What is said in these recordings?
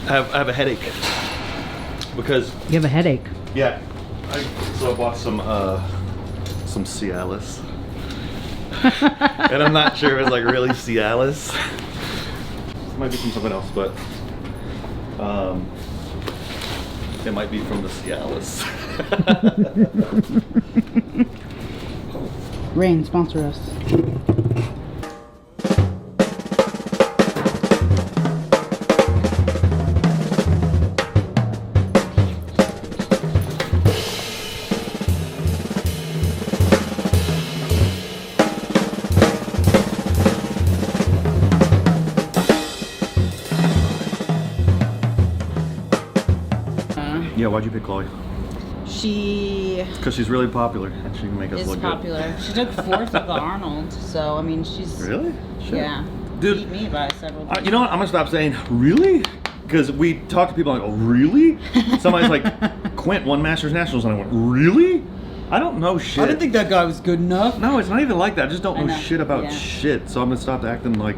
I have a headache because You have a headache. yeah. So I bought some Cialis, and I'm not sure if it's like really Cialis. It might be from something else, but it might be from the Cialis. Rain, sponsor us. Yeah, why'd you pick Chloe? She Because she's really popular and she can make us is look popular. She took 4th at the Arnold, so I mean she's good. Really? Shit. yeah. Dude, beat me by several times. you know what? I'm gonna stop saying really, because we talk to people like, oh really? Somebody's like, Quint won Masters Nationals, and I went, really? I don't know shit. I didn't think that guy was good enough. No, it's not even like that. I just don't know shit about Yeah. shit. So I'm gonna stop acting like.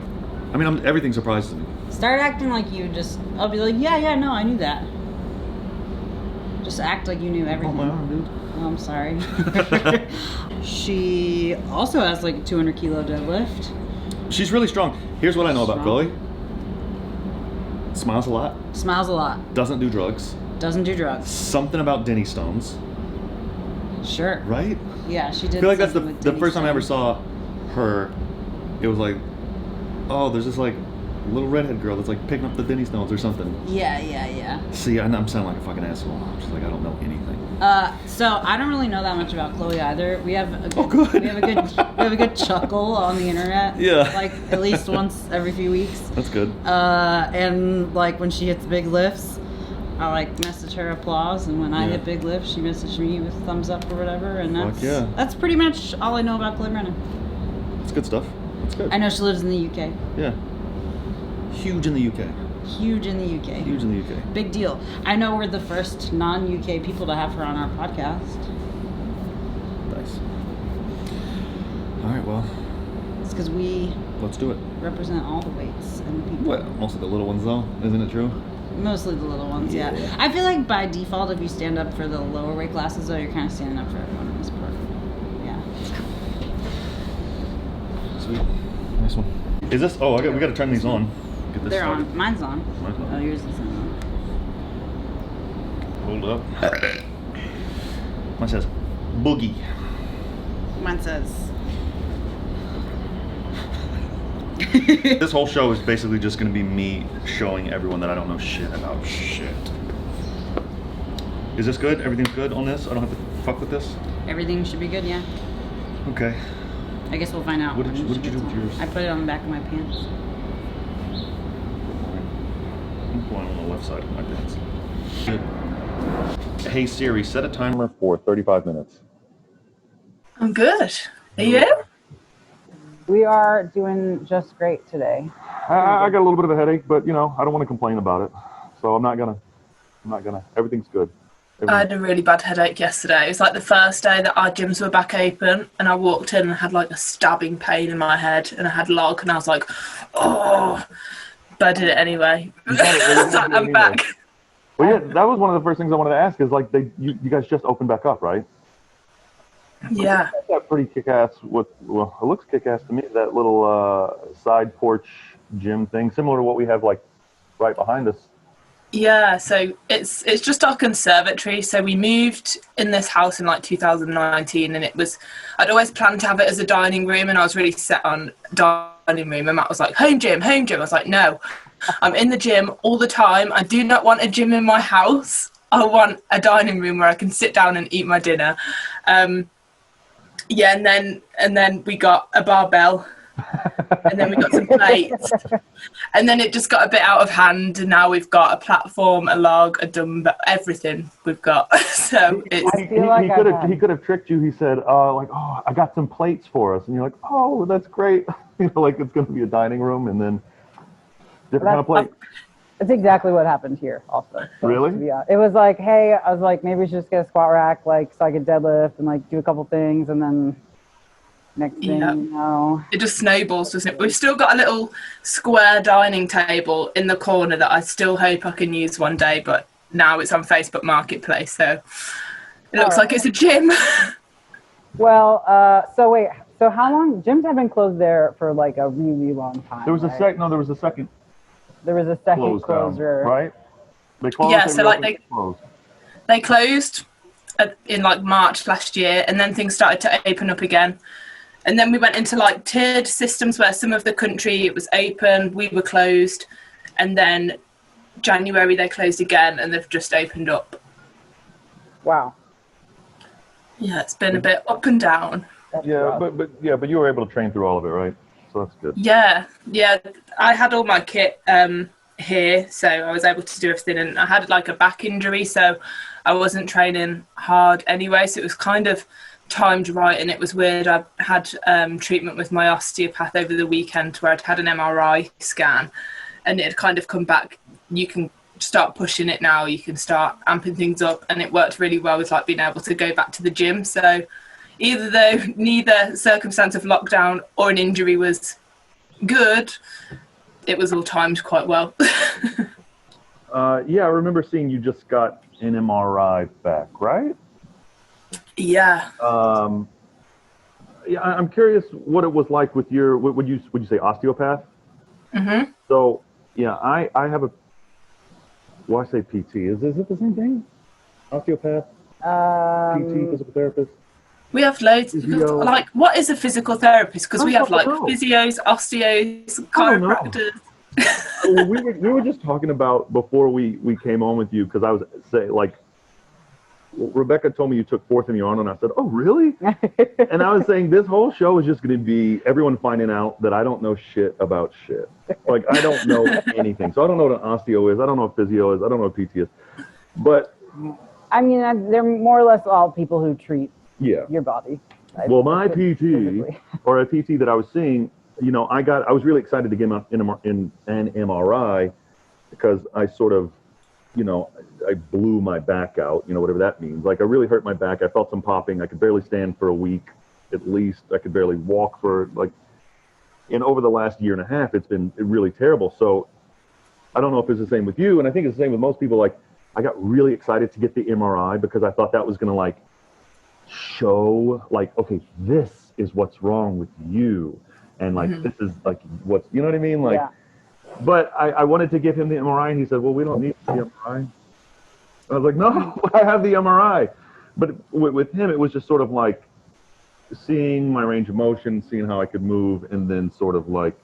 I mean, everything surprises me. Start acting like you just. I'll be like, yeah, no, I knew that. Just act like you knew everything. Oh my arm, dude. Oh, I'm sorry. She also has like a 200 kilo deadlift. She's really strong. Here's what I know about Chloe. Smiles a lot. Smiles a lot. Doesn't do drugs. Doesn't do drugs. Something about Dinnie Stones. Sure. Right? Yeah, she did. I feel like that's something with the Dinnie first time I ever Stones. saw her. It was like, oh, there's this like little redhead girl that's like picking up the Dinnie Stones or something. Yeah. See, I'm sounding like a fucking asshole. I'm just like, I don't know anything. So I don't really know that much about Chloe either. We have a good, Oh, good. we have a good chuckle on the internet. Yeah. Like at least once every few weeks. That's good. And like when she hits big lifts, I like message her applause, and when I Yeah. hit big lifts, she messaged me with thumbs up or whatever, and Fuck yeah. that's pretty much all I know about Chloe Brennan. It's good stuff. It's good. I know she lives in the UK. Yeah. Huge in the UK. Huge in the UK. Huge in the UK. Big deal. I know we're the first non-UK people to have her on our podcast. Nice. All right, well, It's because we let's do it. represent all the weights and people. Well, most of the little ones though, isn't it true? Mostly the little ones, yeah. Yeah. I feel like by default, if you stand up for the lower weight classes, though, you're kind of standing up for everyone in this part. Yeah. Sweet. Nice one. Is this? Oh, we got to turn these on. Get this They're started. on. Mine's on. Mine's on. Oh, yours isn't on. Hold up. Mine says boogie. Mine says. This whole show is basically just going to be me showing everyone that I don't know shit about shit. Is this good? Everything's good on this? I don't have to fuck with this? Everything should be good, yeah. Okay. I guess we'll find out. What did you when she do gets with on. yours? I put it on the back of my pants. I'm going on the left side of my pants. Good. Hey Siri, set a timer for 35 minutes. I'm good. Are you? We are doing just great today. I got a little bit of a headache, but you know, I don't want to complain about it. So I'm not gonna, everything's good. I had a really bad headache yesterday. It was like the first day that our gyms were back open, and I walked in and had like a stabbing pain in my head, and I had log, and I was like, oh, but I did it anyway. I'm back. Well, yeah, that was one of the first things I wanted to ask is like, you guys just opened back up, right? Yeah. That pretty kick-ass, well, it looks kick-ass to me, that little side porch gym thing, similar to what we have like right behind us. Yeah, so it's just our conservatory. So we moved in this house in like 2019, and I'd always planned to have it as a dining room, and I was really set on dining room, and Matt was like, home gym. I was like, no, I'm in the gym all the time. I do not want a gym in my house. I want a dining room where I can sit down and eat my dinner. Yeah, and then we got a barbell, and then we got some plates, and then it just got a bit out of hand, and now we've got a platform, a log, a dumbbell, everything we've got. So it's, he could have tricked you. He said, like, oh, I got some plates for us, and you're like, oh, that's great. You know, like it's going to be a dining room, and then different kind of plates. That's exactly what happened here also. So, Really? to be honest. It was like, hey, I was like, maybe we should just get a squat rack, like, so I could deadlift and like do a couple things, and then Next thing you know. It just snowballs, doesn't it? We've still got a little square dining table in the corner that I still hope I can use one day, but now it's on Facebook Marketplace, so it looks like it's a gym. Well, so how long? Gyms have been closed there for like a really long time. There was right? there was a second. There was a second Closed down, closure, right? They closed. Yeah, so like closed. they closed in like March last year, and then things started to open up again. And then we went into like tiered systems where some of the country it was open, we were closed, and then January they closed again, and they've just opened up. Wow. Yeah, it's been a bit up and down. That's Yeah, rough. but you were able to train through all of it, right? So that's good. Yeah. I had all my kit here, so I was able to do everything, and I had like a back injury, so I wasn't training hard anyway, so it was kind of timed right, and it was weird. I had treatment with my osteopath over the weekend where I'd had an MRI scan, and it had kind of come back. You can start pushing it now, you can start amping things up, and it worked really well with like being able to go back to the gym. So neither circumstance of lockdown or an injury was good, it was all timed quite well. Yeah, I remember seeing you just got an MRI back, right? Yeah. Yeah, I'm curious what it was like with your. Would you say osteopath? Mm-hmm. So yeah, I have a. Why say PT? Is it the same thing? Osteopath, PT, physical therapist. We have loads. Physio. Like, what is a physical therapist? Because we have like know. physios, osteos, I don't know. chiropractors. Well, we were just talking about before we came on with you, because I was saying, like, Rebecca told me you took fourth in the Arnold, and I said, oh, really? And I was saying this whole show is just going to be everyone finding out that I don't know shit about shit. Like, I don't know anything. So I don't know what an osteo is. I don't know what physio is. I don't know what PT is. But I mean, they're more or less all people who treat your body. Well, my PT, or a PT that I was seeing, you know, I was really excited to get in an MRI because I sort of, you know, I blew my back out, you know, whatever that means. Like, I really hurt my back. I felt some popping. I could barely stand for a week, at least. I could barely walk for, like, and over the last year and a half, it's been really terrible. So I don't know if it's the same with you, and I think it's the same with most people. Like, I got really excited to get the MRI because I thought that was going to, like, show, like, okay, this is what's wrong with you. And, like, this is, like, what's, you know what I mean? Like, but I wanted to give him the MRI, and he said, well, we don't need the MRI. I was like, no, I have the MRI. But with him, it was just sort of like seeing my range of motion, seeing how I could move, and then sort of like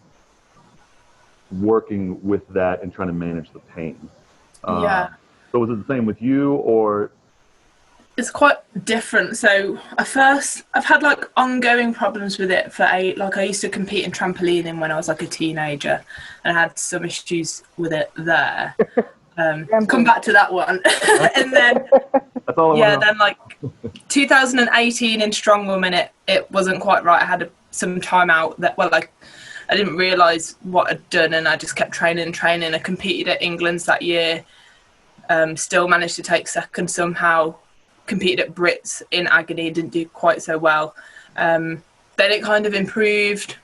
working with that and trying to manage the pain. Yeah. So was it the same with you, or? It's quite different. So I've had like ongoing problems with it I used to compete in trampolining when I was like a teenager, and I had some issues with it there. Come back to that one. And then then like 2018 in Strongwoman, it wasn't quite right. I had some time out that, well, like, I didn't realise what I'd done, and I just kept training. I competed at England's that year, still managed to take second somehow, competed at Brits in agony, didn't do quite so well. Then it kind of improved,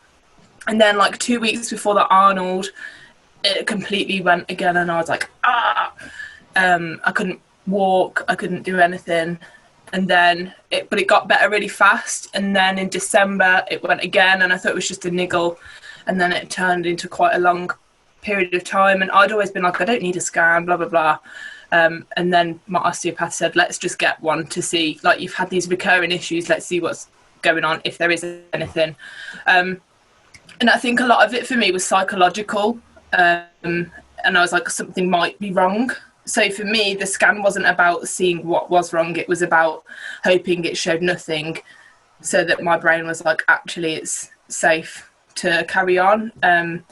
and then like 2 weeks before the Arnold, it completely went again, and I was like, I couldn't walk, I couldn't do anything. And then it got better really fast, and then in December it went again, and I thought it was just a niggle, and then it turned into quite a long period of time, and I'd always been like, I don't need a scan, blah blah blah. And then my osteopath said, let's just get one to see, like, you've had these recurring issues, let's see what's going on, if there is anything. And I think a lot of it for me was psychological, and I was like, something might be wrong. So for me, the scan wasn't about seeing what was wrong, it was about hoping it showed nothing, so that my brain was like, actually it's safe to carry on. And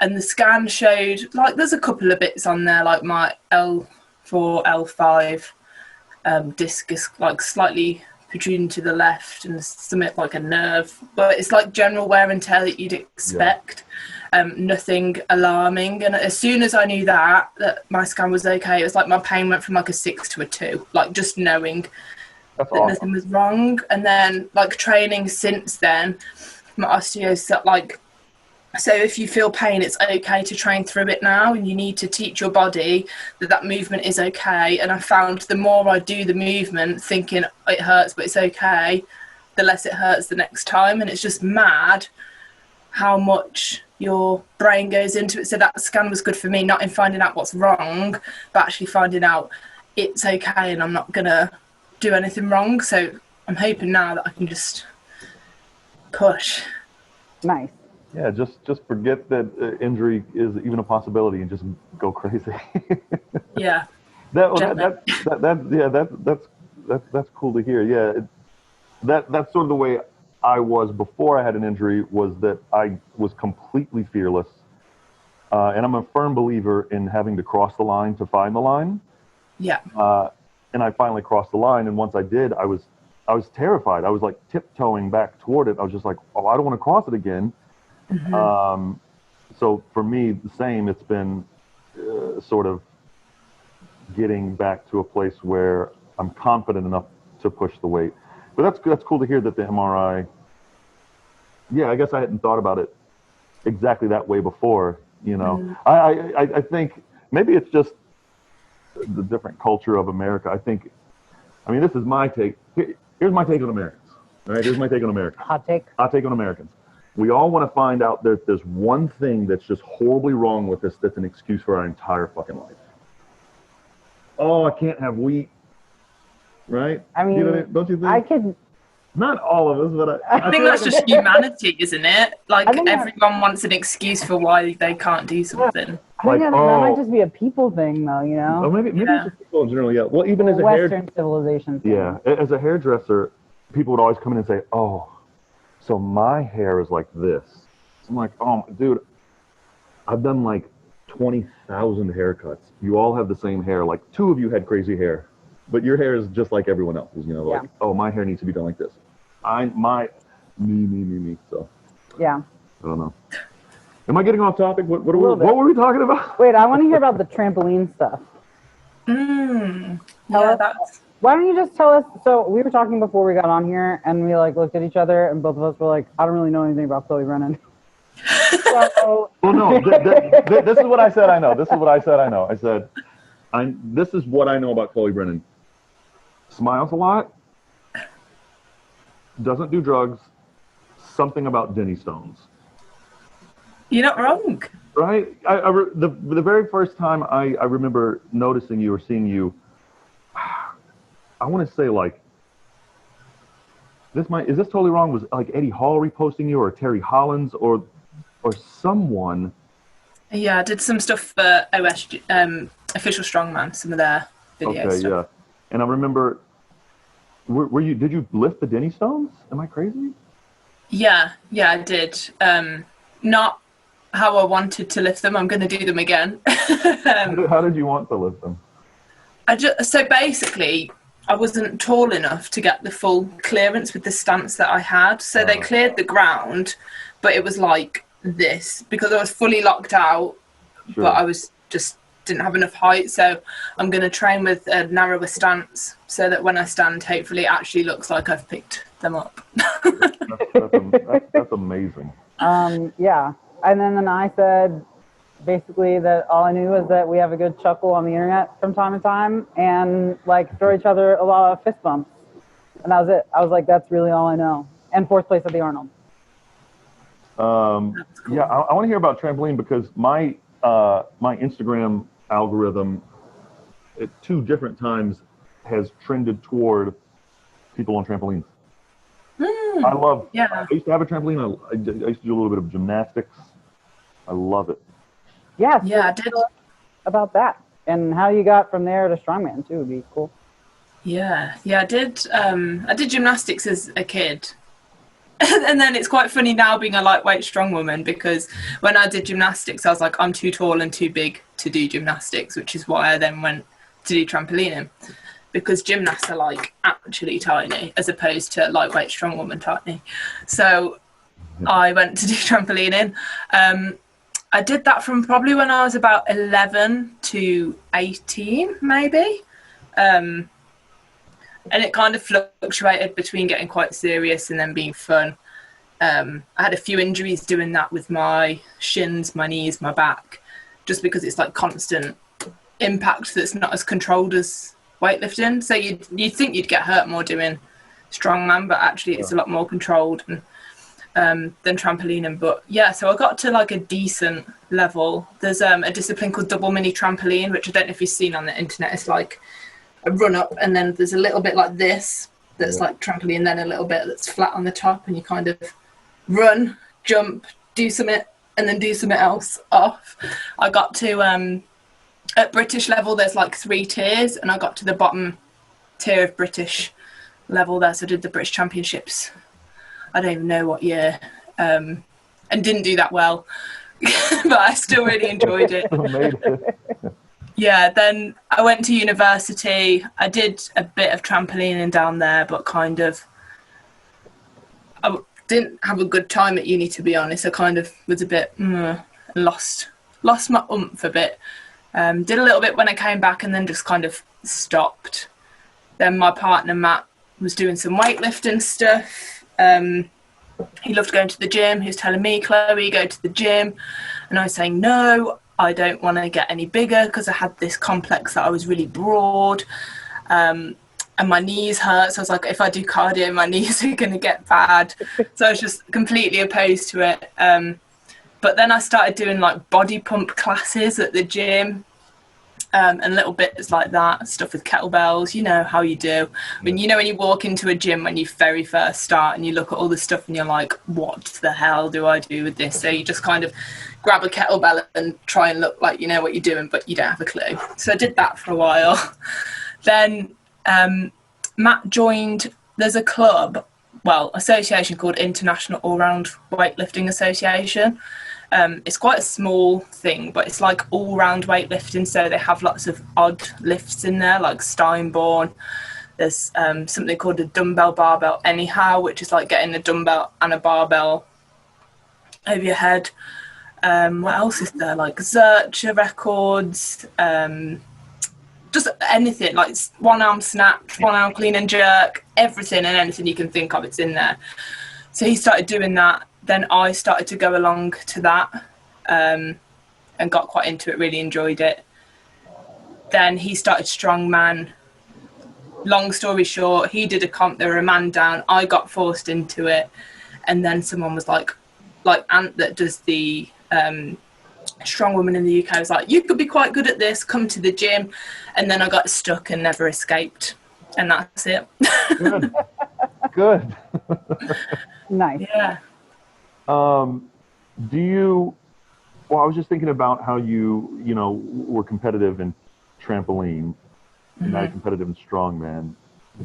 the scan showed, like, there's a couple of bits on there, like my L4, L5 disc is like slightly protruding to the left, and something like a nerve, but it's like general wear and tear that you'd expect. Nothing alarming. And as soon as I knew that my scan was okay, it was like my pain went from like a 6 to a 2, like just knowing That's that awesome. nothing was wrong. And then like training since then, my osteo said like, so if you feel pain, it's okay to train through it now, and you need to teach your body that movement is okay. And I found the more I do the movement thinking it hurts but it's okay, the less it hurts the next time. And it's just mad how much your brain goes into it. So that scan was good for me, not in finding out what's wrong, but actually finding out it's okay and I'm not gonna do anything wrong. So I'm hoping now that I can just push. Nice. Yeah, just forget that injury is even a possibility and just go crazy. Yeah. That's cool to hear. Yeah, that's sort of the way I was before I had an injury, was that I was completely fearless, and I'm a firm believer in having to cross the line to find the line. Yeah. And I finally crossed the line, and once I did, I was terrified. I was like tiptoeing back toward it. I was just like, oh, I don't want to cross it again. Mm-hmm. So for me, the same. It's been sort of getting back to a place where I'm confident enough to push the weight. But that's cool to hear that the MRI. Yeah, I guess I hadn't thought about it exactly that way before. You know, I think maybe it's just the different culture of America. I mean, this is my take. Here's my take on Americans. All right, here's my take on Americans. Hot take. Hot take on Americans. We all want to find out that there's one thing that's just horribly wrong with us that's an excuse for our entire fucking life. Oh, I can't have wheat. Right? I mean, don't you think? I could. Not all of us, but I think that's just humanity, isn't it? Like everyone wants an excuse for why they can't do something. I think that might just be a people thing, though. You know? Oh, maybe it's just people in general. Yeah. Well, even as a Western civilization thing. Yeah. As a hairdresser, people would always come in and say, "Oh, so my hair is like this." I'm like, "Oh, dude, I've done like 20,000 haircuts. You all have the same hair. Like 2 of you had crazy hair, but your hair is just like everyone else's. You know, like, oh, my hair needs to be done like this. Me. So yeah. I don't know. Am I getting off topic? What were we talking about? Wait, I want to hear about the trampoline stuff. Why don't you just tell us? So we were talking before we got on here, and we like looked at each other, and both of us were like, "I don't really know anything about Chloe Brennan." Well, no. This is what I said. I know. I said, this is what I know about Chloe Brennan. Smiles a lot. Doesn't do drugs. Something about Dinnie Stones. You're not wrong. Right? The very first time I remember noticing you or seeing you, I want to say like, is this totally wrong? Was like Eddie Hall reposting you, or Terry Hollins, or someone? Yeah, I did some stuff for OS, Official Strongman, some of their videos. Okay, yeah. And I remember, did you lift the Dinnie Stones? Am I crazy? Yeah, I did. Not how I wanted to lift them. I'm going to do them again. How did you want to lift them? So basically, I wasn't tall enough to get the full clearance with the stance that I had. So they cleared the ground, but it was like this because I was fully locked out, but I was just didn't have enough height. So I'm going to train with a narrower stance so that when I stand, hopefully it actually looks like I've picked them up. That's amazing. Yeah. And then I said basically that all I knew was that we have a good chuckle on the internet from time to time and like throw each other a lot of fist bumps. And that was it. I was like, that's really all I know. And 4th place at the Arnold. Cool. Yeah, I want to hear about trampoline because my Instagram algorithm at 2 different times has trended toward people on trampolines. I used to have a trampoline. I used to do a little bit of gymnastics. I love it. Yeah, I did. About that and how you got from there to Strongman too would be cool. Yeah, I did. I did gymnastics as a kid. And then it's quite funny now being a lightweight strong woman because when I did gymnastics, I was like, I'm too tall and too big to do gymnastics, which is why I then went to do trampolining because gymnasts are like actually tiny as opposed to lightweight strong woman tiny. So I went to do trampolining. I did that from probably when I was about 11 to 18, maybe. and it kind of fluctuated between getting quite serious and then being fun. I had a few injuries doing that with my shins, my knees, my back, just because it's like constant impact that's not as controlled as weightlifting. So you'd think you'd get hurt more doing strongman, but actually it's a lot more controlled than trampolining. But yeah, so I got to like a decent level. There's a discipline called double mini trampoline, which I don't know if you've seen on the internet. It's like a run up, and then there's a little bit like this that's like trampoline, and then a little bit that's flat on the top, and you kind of run, jump, do something, and then do something else off. I got to at British level there's like 3 tiers, and I got to the bottom tier of British level there, so I did the British Championships, I don't even know what year, and didn't do that well. But I still really enjoyed it. Yeah, then I went to university. I did a bit of trampolining down there, but kind of I didn't have a good time at uni, to be honest. I kind of was a bit lost my oomph a bit. Did a little bit when I came back, and then just kind of stopped. Then my partner Matt was doing some weightlifting stuff. He loved going to the gym. He was telling me, Chloe, go to the gym, and I was saying no, I don't want to get any bigger, because I had this complex that I was really broad, and my knees hurt. So I was like, if I do cardio, my knees are going to get bad. So I was just completely opposed to it. But then I started doing like body pump classes at the gym, and little bits like that, stuff with kettlebells. You know how you do. I mean, you know, when you walk into a gym when you very first start and you look at all the stuff and you're like, what the hell do I do with this? So you just kind of grab a kettlebell and try and look like you know what you're doing, but you don't have a clue. So I did that for a while. Then Matt joined, there's a club, well, association called International All-Round Weightlifting Association. It's quite a small thing, but it's like all-round weightlifting, so they have lots of odd lifts in there, like Steinborn. There's something called a dumbbell barbell anyhow, which is like getting a dumbbell and a barbell over your head. What else is there? Like Zercher records, just anything, like one arm snatch, one arm clean and jerk, everything and anything you can think of, it's in there. So he started doing that. Then I started to go along to that, and got quite into it, really enjoyed it. Then he started Strongman. Long story short, he did a comp, there were a man down, I got forced into it, and then someone was like Ant that does the Strong Woman in the UK was like, you could be quite good at this, come to the gym. And then I got stuck and never escaped, and that's it. Good. Nice. Yeah. Do you, well, I was just thinking about how you were competitive in trampoline, and now you're competitive in strongman.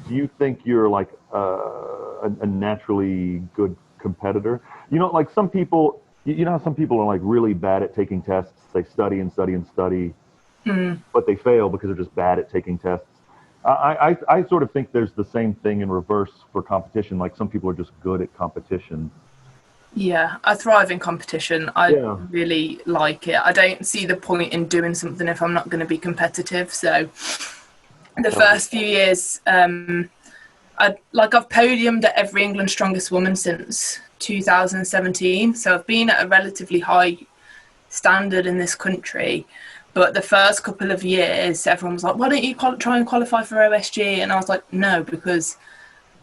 Do you think you're like a naturally good competitor? You know, like some people, you know how some people are like really bad at taking tests. They study and study and study, but they fail because they're just bad at taking tests. I sort of think there's the same thing in reverse for competition. Like some people are just good at competition. Yeah, I thrive in competition. I really like it. I don't see the point in doing something if I'm not going to be competitive. So the first few years, I've podiumed at every England Strongest Woman since 2017. So I've been at a relatively high standard in this country. But the first couple of years, everyone was like, why don't you try and qualify for OSG? And I was like, no, because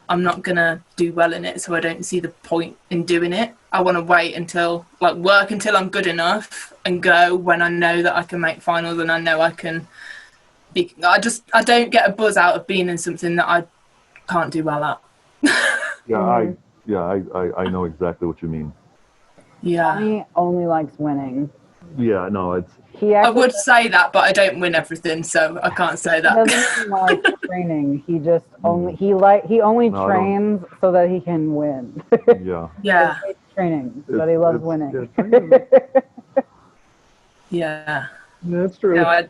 I'm not going to do well in it, so I don't see the point in doing it. I want to wait until, work until I'm good enough and go when I know that I can make finals and I know I can be. I don't get a buzz out of being in something that I can't do well at. I know exactly what you mean. Yeah. He only likes winning. Yeah, no, it's. I would say that, but I don't win everything, so I can't say that. He doesn't like training. He just he only trains so that he can win. Yeah. Yeah. He hates training, but he loves winning. Yeah. That's true. No,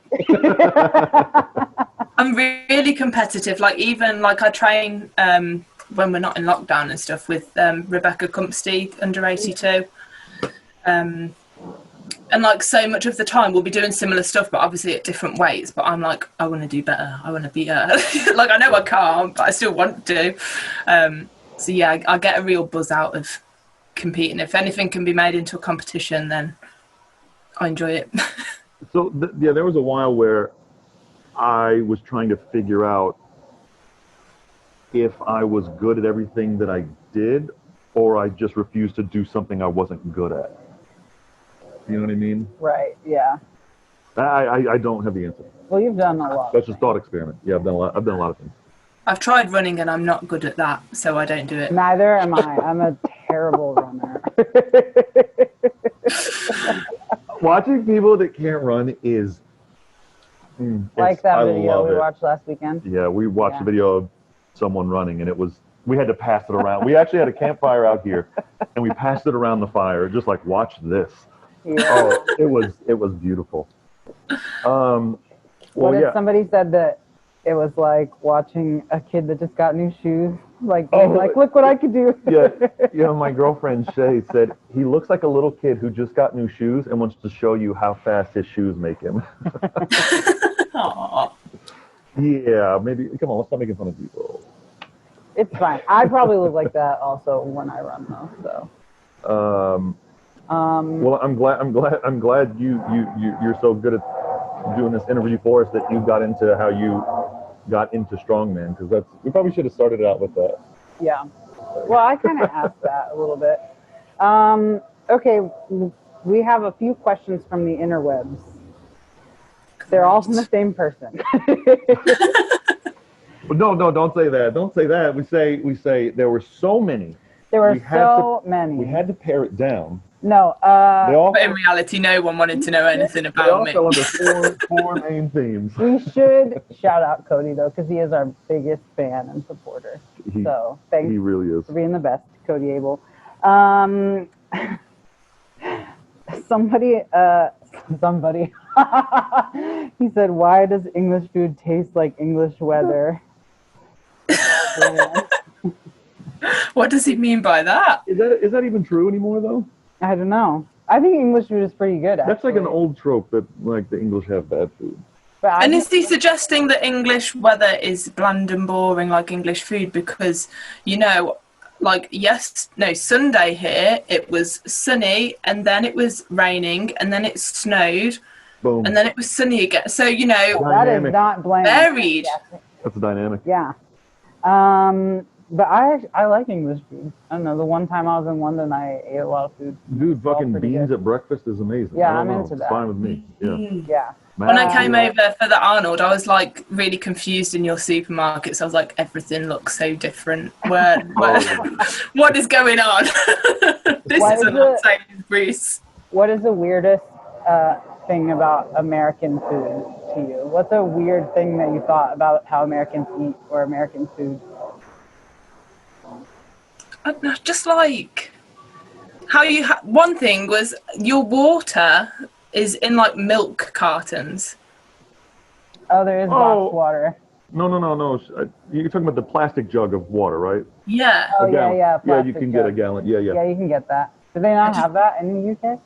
I'm really competitive. I train when we're not in lockdown and stuff with Rebecca Kumpstead, under 82. And like so much of the time we'll be doing similar stuff, but obviously at different weights. But I'm like, I want to do better. I want to be like, I know I can't, but I still want to. So yeah, I get a real buzz out of competing. If anything can be made into a competition, then I enjoy it. So yeah, there was a while where I was trying to figure out if I was good at everything that I did, or I just refused to do something I wasn't good at. You know what I mean? Right. Yeah. I don't have the answer. Well, you've done a lot. That's just thought experiment. Yeah, I've done a lot of things. I've tried running and I'm not good at that, so I don't do it. Neither am I. I'm a terrible runner. Watching people that can't run is Like that I video love we it. watched last weekend. Yeah, we watched a video of someone running, and we had to pass it around. We actually had a campfire out here, and we passed it around the fire, just like, watch this. Yeah. Oh, it was beautiful. Well, What if yeah. somebody said that it was like watching a kid that just got new shoes? Like, Oh, like look what I could do. Yeah, my girlfriend Shay said he looks like a little kid who just got new shoes and wants to show you how fast his shoes make him. Aww. Yeah, maybe. Come on, let's not making fun of people. It's fine. I probably look like that also when I run though. So. Well, I'm glad you're so good at doing this interview for us that you got into how you got into Strongman, because we probably should have started out with that. Yeah. Well, I kind of asked that a little bit. Okay, we have a few questions from the interwebs. They're all from the same person. No, don't say that. Don't say that. We say there were so many. There were so many. We had to pare it down. No. But in reality, no one wanted to know anything They about all me. fell under four main themes. We should shout out Cody though, because he is our biggest fan and supporter. So thanks He really is. for being the best, Cody Abel. Somebody, he said, "Why does English food taste like English weather?" What does he mean by that? Is that even true anymore though? I don't know. I think English food is pretty good. Actually. That's like an old trope that like the English have bad food. But And is he suggesting that English weather is bland and boring like English food? Because, like, Sunday here, it was sunny, and then it was raining, and then it snowed, Boom. and then it was sunny again. So, that is Dynamic. not bland. varied. That's a dynamic. Yeah. But I like English food. I don't know. The one time I was in London, I ate a lot of food. Dude, fucking pretty beans good. at breakfast is amazing. Yeah, I don't I'm know. into It's that. fine with me. Yeah. Yeah. When I came Man, over for the Arnold, I was like really confused in your supermarkets. I was like, everything looks so different. What is going on? This What isn't is like it? Sainsbury's. What is the weirdest thing about American food to you? What's a weird thing that you thought about how Americans eat or American food? I don't know, just like how one thing was your water is in like milk cartons. Oh, there is box water. No. You're talking about the plastic jug of water, right? Yeah. Oh, A gallon. yeah. Yeah, you plastic can get a jug. gallon. Yeah. Yeah, you can get that. Do they not have that in the UK?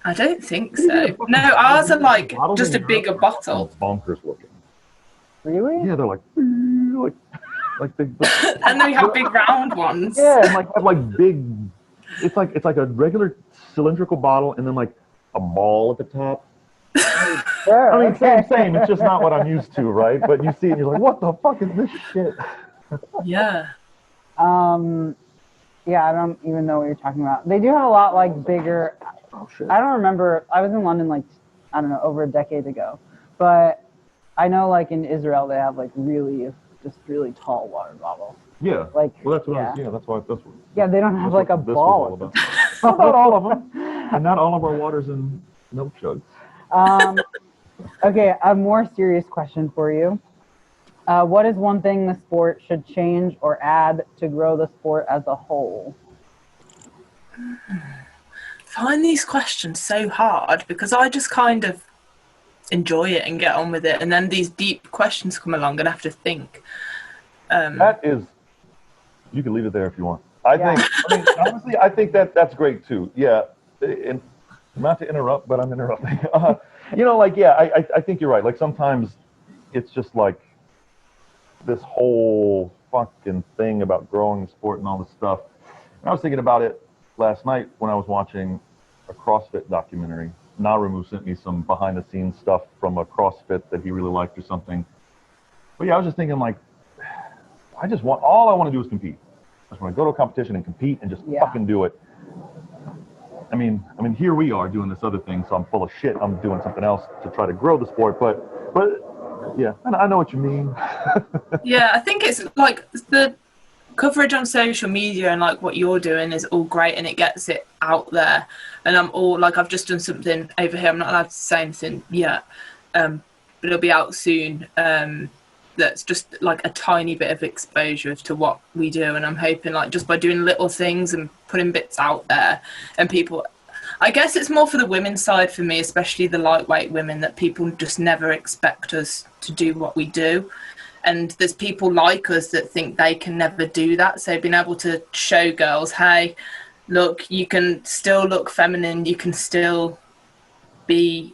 I don't think so. No, ours are like Bottles just a in bigger Europe bottle. are bonkers looking. Really? Yeah, they're like big. And then we have big round ones. Yeah, and have like big. It's like a regular cylindrical bottle, and then like a ball at the top. Sure. I mean, okay. same. It's just not what I'm used to, right? But you see it, and you're like, what the fuck is this shit? Yeah. Yeah, I don't even know what you're talking about. They do have a lot like bigger. Oh shit. I don't remember. I was in London like, I don't know, over a decade ago. But I know like in Israel they have like really tall water bottles. Yeah. Like, Well, that's what. yeah. That's why. That's what. Yeah, they don't have That's like a what this was ball. all about. Not all of them, and not all of our water's in milk jugs. Okay, a more serious question for you. What is one thing the sport should change or add to grow the sport as a whole? Find these questions so hard because I just kind of enjoy it and get on with it, and then these deep questions come along and I have to think. That is. You can leave it there if you want. I Yeah. think. I mean, honestly, I think that's great too. Yeah, and Not to interrupt, but I'm interrupting. You know, like, yeah, I think you're right. Like, sometimes it's just like this whole fucking thing about growing sport and all this stuff. And I was thinking about it last night when I was watching a CrossFit documentary. Narumu sent me some behind the scenes stuff from a CrossFit that he really liked or something. But yeah, I was just thinking, like, all I want to do is compete. I just want to go to a competition and compete and just fucking do it. I mean, here we are doing this other thing, so I'm full of shit. I'm doing something else to try to grow the sport, but yeah, I know what you mean. Yeah, I think it's like the coverage on social media and like what you're doing is all great and it gets it out there. And I'm all like, I've just done something over here. I'm not allowed to say anything yet, but it'll be out soon. That's just like a tiny bit of exposure to what we do, and I'm hoping like just by doing little things and putting bits out there, and people, I guess it's more for the women's side for me, especially the lightweight women, that people just never expect us to do what we do, and there's people like us that think they can never do that. So being able to show girls, hey, look, you can still look feminine, you can still be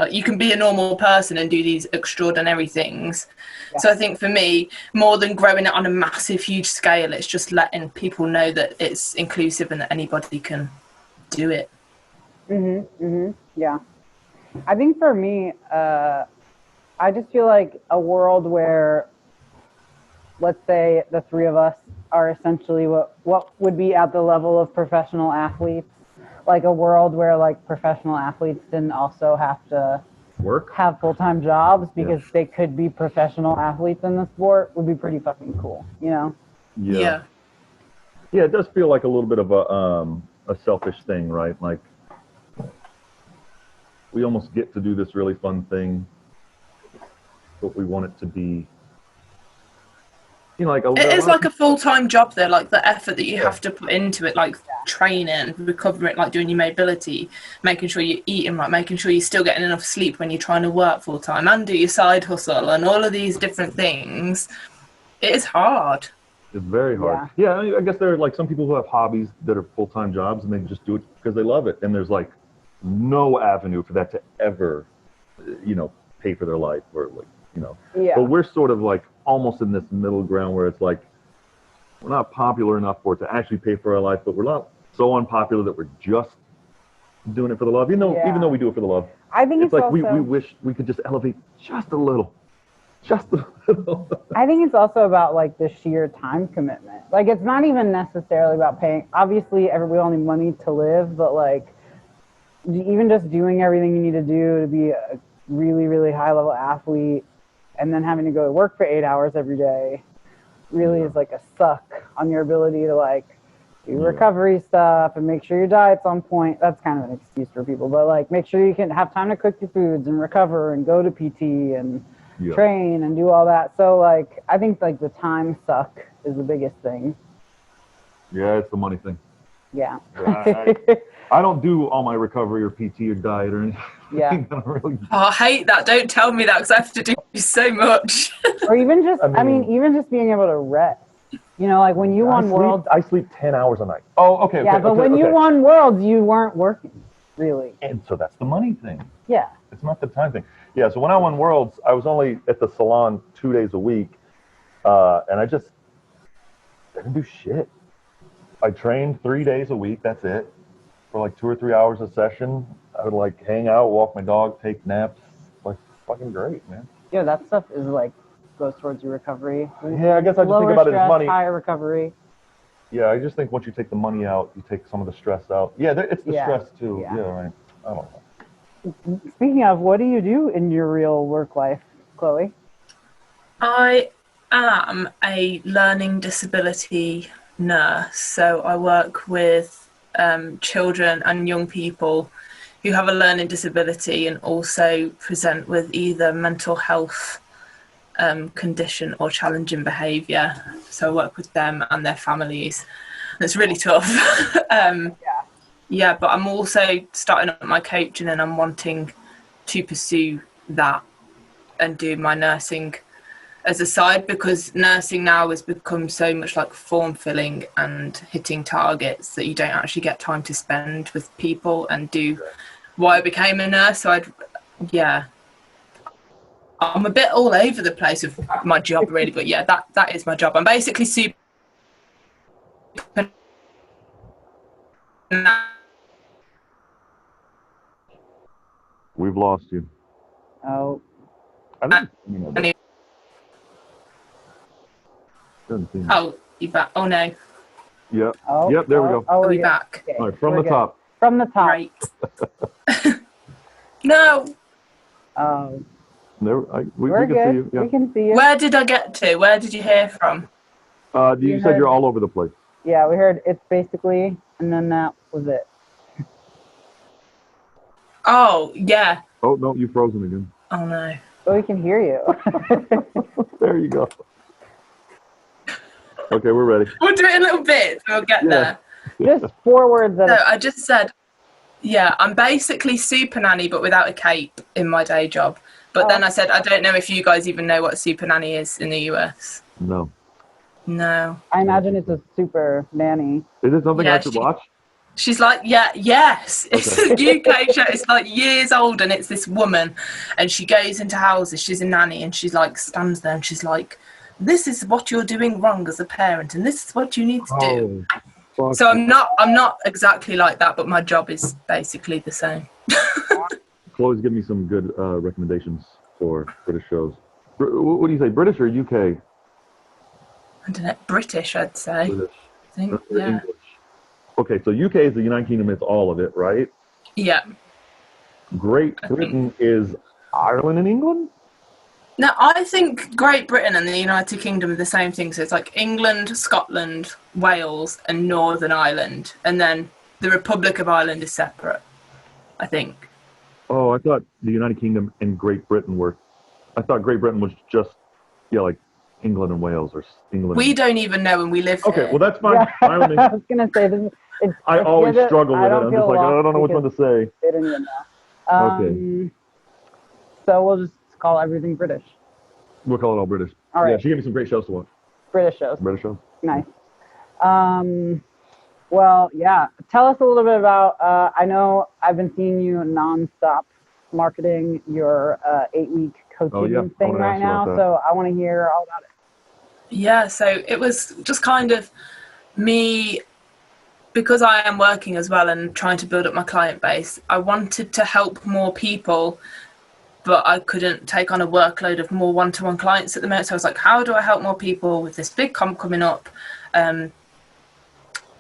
you can be a normal person and do these extraordinary things. Yeah. So I think for me, more than growing it on a massive, huge scale, it's just letting people know that it's inclusive and that anybody can do it. Yeah. I think for me, I just feel like a world where, let's say the three of us are essentially what would be at the level of professional athletes. Like a world where like professional athletes didn't also have to have full-time jobs because they could be professional athletes in the sport would be pretty fucking cool, you know? Yeah, it does feel like a little bit of a selfish thing, right? Like we almost get to do this really fun thing, but we want it to be, you know, like it is like a full-time job there, like the effort that you have to put into it, like training, recovering, like doing your mobility, making sure you're eating right, making sure you're still getting enough sleep when you're trying to work full-time and do your side hustle and all of these different things. It is hard. It's very hard. Yeah, I guess there are like some people who have hobbies that are full-time jobs and they just do it because they love it, and there's like no avenue for that to ever, you know, pay for their life or like, you know. But we're sort of like almost in this middle ground where it's like we're not popular enough for it to actually pay for our life, but we're not so unpopular that we're just doing it for the love. Even though we do it for the love, I think it's like also, we wish we could just elevate just a little. I think it's also about like the sheer time commitment. Like it's not even necessarily about paying. Obviously, we all need money to live, but like even just doing everything you need to do to be a really, really high level athlete and then having to go to work for 8 hours every day really is like a suck on your ability to like do recovery stuff and make sure your diet's on point. That's kind of an excuse for people, but like make sure you can have time to cook your foods and recover and go to PT and train and do all that. So like I think like the time suck is the biggest thing. Yeah, it's the money thing. Yeah. I don't do all my recovery or PT or diet or anything. Yeah. Oh, I hate that. Don't tell me that because I have to do so much. Or even just, I mean, even just being able to rest. You know, like when you won Worlds. I sleep 10 hours a night. Oh, okay. Yeah, but when you won Worlds, you weren't working, really. And so that's the money thing. Yeah. It's not the time thing. Yeah, so when I won Worlds, I was only at the salon 2 days a week. And I didn't do shit. I trained 3 days a week. That's it. For like 2 or 3 hours a session. I would like hang out, walk my dog, take naps. Like fucking great, man. Yeah, that stuff is like goes towards your recovery. Yeah, I guess I just think about it as money. Higher recovery. Yeah, I just think once you take the money out, you take some of the stress out. Yeah, it's the stress too. Yeah, right. I don't know. Speaking of, what do you do in your real work life, Chloe? I am a learning disability nurse, so I work with children and young people who have a learning disability and also present with either mental health condition or challenging behaviour. So I work with them and their families. And it's really tough. But I'm also starting up my coaching and I'm wanting to pursue that and do my nursing as a side, because nursing now has become so much like form filling and hitting targets that you don't actually get time to spend with people and do why I became a nurse. So I'm a bit all over the place with my job, really, but yeah, that is my job. I'm basically super. We've lost you. Oh, I think doesn't seem. Oh, you back? Oh no. Yep. oh, Yep. There we go. Oh, Are we we're back? good. All right, from We're the good. top. From the top. Great. No. Oh, There, we we're can good. see you. Yeah. We can see you. Where did I get to? Where did you hear from? You said you're all over the place. Yeah, we heard it's basically, and then that was it. Oh, yeah. Oh no, you've frozen again. Oh no. But we can hear you. There you go. Okay, we're ready. We'll do it in little bits. We'll get there. Just 4 words at No, a I just said, yeah, I'm basically super nanny, but without a cape in my day job. But then I said, I don't know if you guys even know what super nanny is in the US. No. No. I imagine it's a super nanny. Is it something Yeah, I should watch? She's like, yes. It's a UK show. It's like years old, and it's this woman, and she goes into houses. She's a nanny, and she's like, stands there, and she's like, this is what you're doing wrong as a parent, and this is what you need to do. Fuck. So I'm not exactly like that, but my job is basically the same. Chloe's giving me some good recommendations for British shows. What do you say, British or UK? I don't know, British, I'd say. British. I think, Or yeah. English. Okay, so UK is the United Kingdom. It's all of it, right? Yeah. Great Britain is Ireland and England? Now, I think Great Britain and the United Kingdom are the same thing. So it's like England, Scotland, Wales, and Northern Ireland. And then the Republic of Ireland is separate, I think. Oh, I thought the United Kingdom and Great Britain were... I thought Great Britain was just, like England and Wales or England. We don't even know when we live Okay, here. well, that's fine. Yeah, I I was going to say, I always struggle with it. I'm just like, I don't know which one to say. They didn't even know. Okay. So we'll just call everything British. We'll call it all British. All right. Yeah, she gave me some great shows to watch. British shows. British shows. Nice. Well, yeah. Tell us a little bit about, I know I've been seeing you nonstop marketing your 8-week coaching thing right now. So I want to hear all about it. Yeah, so it was just kind of me, because I am working as well and trying to build up my client base. I wanted to help more people, but I couldn't take on a workload of more one-to-one clients at the moment. So I was like, how do I help more people with this big comp coming up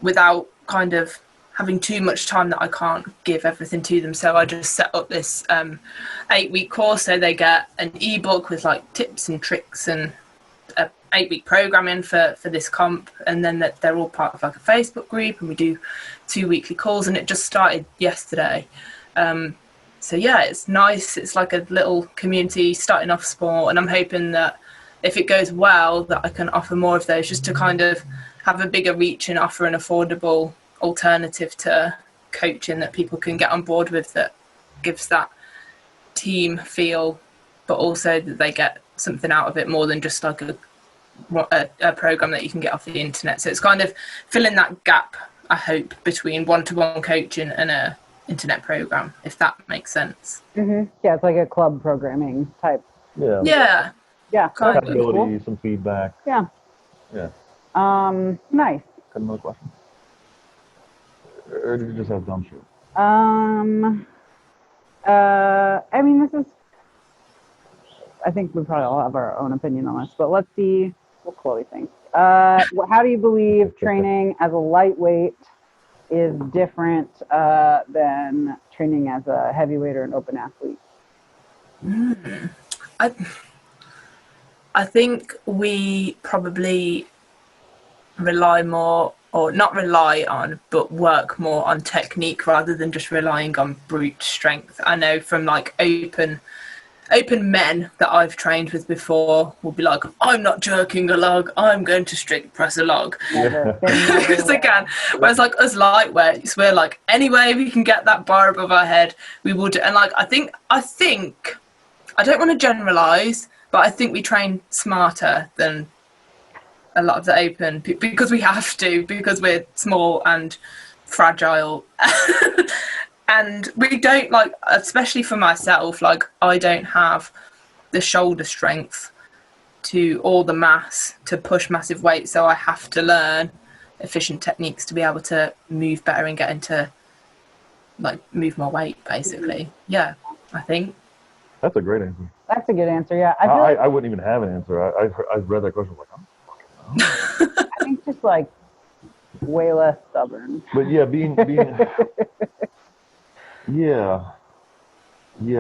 without kind of having too much time that I can't give everything to them? So I just set up this 8-week course, so they get an ebook with like tips and tricks and 8-week programming for this comp, and then that they're all part of like a Facebook group, and we do 2 weekly calls, and it just started yesterday. So yeah, it's nice. It's like a little community starting off small, and I'm hoping that if it goes well, that I can offer more of those, just to kind of have a bigger reach and offer an affordable alternative to coaching that people can get on board with, that gives that team feel, but also that they get something out of it more than just like a program that you can get off the internet. So it's kind of filling that gap, I hope, between one-to-one coaching and a internet program, if that makes sense. Mm-hmm. Yeah, it's like a club programming type. Yeah. Yeah. Kind of. Accountability, some feedback. Yeah. Yeah. Nice. Got another question? Or did you just have dumb shit? I mean, this is, I think we probably all have our own opinion on this, but let's see what Chloe thinks. How do you believe training as a lightweight is different than training as a heavyweight or an open athlete? I think we probably rely more, or not rely on, but work more on technique rather than just relying on brute strength. I know from like open men that I've trained with before will be like, I'm not jerking a log, I'm going to strict press a log. Never. Because they can. Whereas like us lightweights, we're like, anyway, we can get that bar above our head, we will do. And like, I think, I don't want to generalize, But I think we train smarter than a lot of the open because we have to, because we're small and fragile. And we don't, like, especially for myself, like, I don't have the shoulder strength or the mass to push massive weight, so I have to learn efficient techniques to be able to move better and get into, like, move more weight, basically. Yeah, I think. That's a great answer. That's a good answer. Yeah, I wouldn't even have an answer. I read that question, I was like, I think just like way less stubborn. but yeah, being yeah,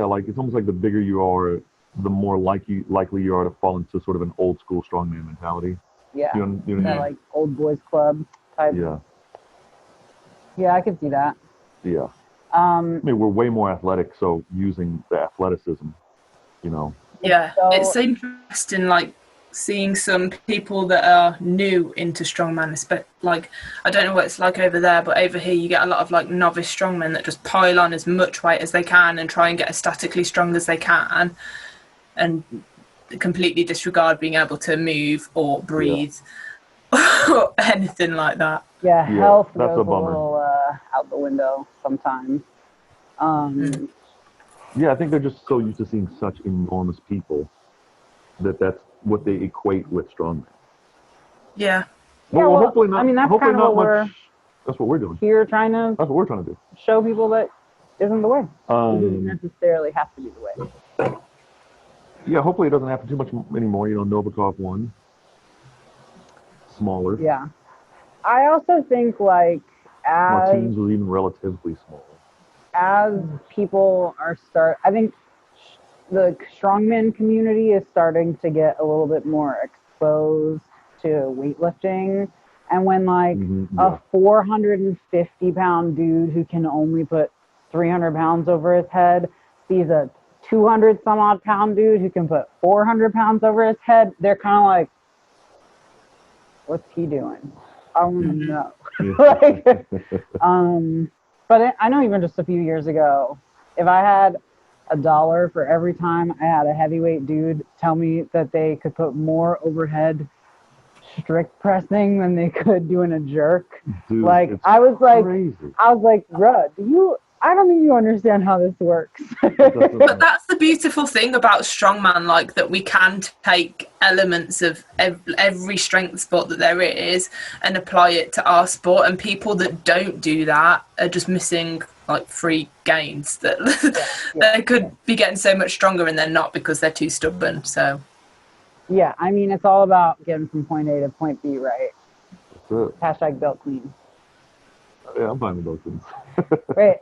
like it's almost like the bigger you are, the more likely you are to fall into sort of an old school strongman mentality. Yeah, you know what I mean? like old boys club type. Yeah, I could see that. Yeah. I mean, we're way more athletic, so using the athleticism, you know. Yeah, So, it's interesting, like, seeing some people that are new into strongman. Like, I don't know what it's like over there, but over here you get a lot of, like, novice strongmen that just pile on as much weight as they can and try and get as statically strong as they can, and completely disregard being able to move or breathe or anything like that. Yeah, health that's goes a bummer. little out the window sometimes. Yeah, I think they're just so used to seeing such enormous people that's what they equate with strongman. Yeah. Well, hopefully not. I mean, that's hopefully kind of not what much. That's what we're doing. Here trying to That's what we're trying to do. show people that isn't the way. It doesn't necessarily have to be the way. Yeah, hopefully it doesn't happen too much anymore. You know, Novikov won. Smaller. Yeah. I also think, like, Martins was even relatively small. as people are I think the strongman community is starting to get a little bit more exposed to weightlifting. And when, like, a 450-pound dude who can only put 300 pounds over his head sees a 200-some-odd pound dude who can put 400 pounds over his head, they're kind of like, what's he doing? I want to know. Like, but I know even just a few years ago, if I had $1 for every time I had a heavyweight dude tell me that they could put more overhead strict pressing than they could doing a jerk, Dude, like, I was like, crazy. bruh, I don't think you understand how this works. But that's the beautiful thing about strongman, like, that we can take elements of every strength sport that there is and apply it to our sport, and people that don't do that are just missing, like, free gains that they could be getting so much stronger and they're not because they're too stubborn. So yeah, I mean, it's all about getting from point A to point B, right? That's it. # belt clean. Yeah, I'm fine with those things. Right.